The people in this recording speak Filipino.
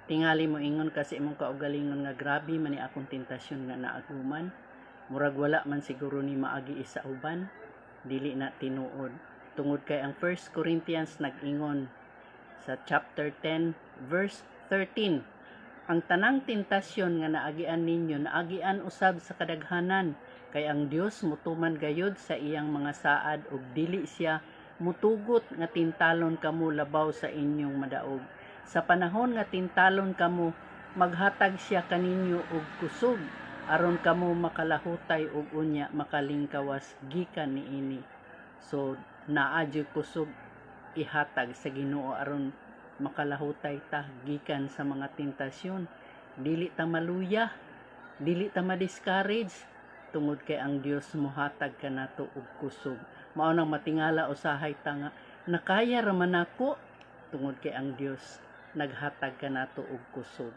Tingali mo ingon kasi imong kaugalingon nga grabe man ni akong tentasyon nga naaguman. Murag wala man siguro ni maagi isa uban, dili na tinuod. Tungod kay ang 1 Corinthians nag-ingon sa chapter 10 verse 13, ang tanang tentasyon nga naagian ninyo naagian usab sa kadaghanan, kay ang Dios mutuman gayud sa iyang mga saad ug dili siya mutugot nga tintalon kamo labaw sa inyong madaog. Sa panahon nga tintalon kamo, maghatag siya kaninyo og kusog aron kamo makalahutay ug unya makalingkawas gikan niini. So naa jud kusog ihatag sa Ginoo aron makalahutay ta gikan sa mga tentasyon. Dili ta maluya, dili ta ma-discourage tungod kay ang Dios mohatag kanato og kusog. Mao nang matingala usahay ta nga nakaya ra man ako tungod kay ang Dios naghatag kanato og kusog.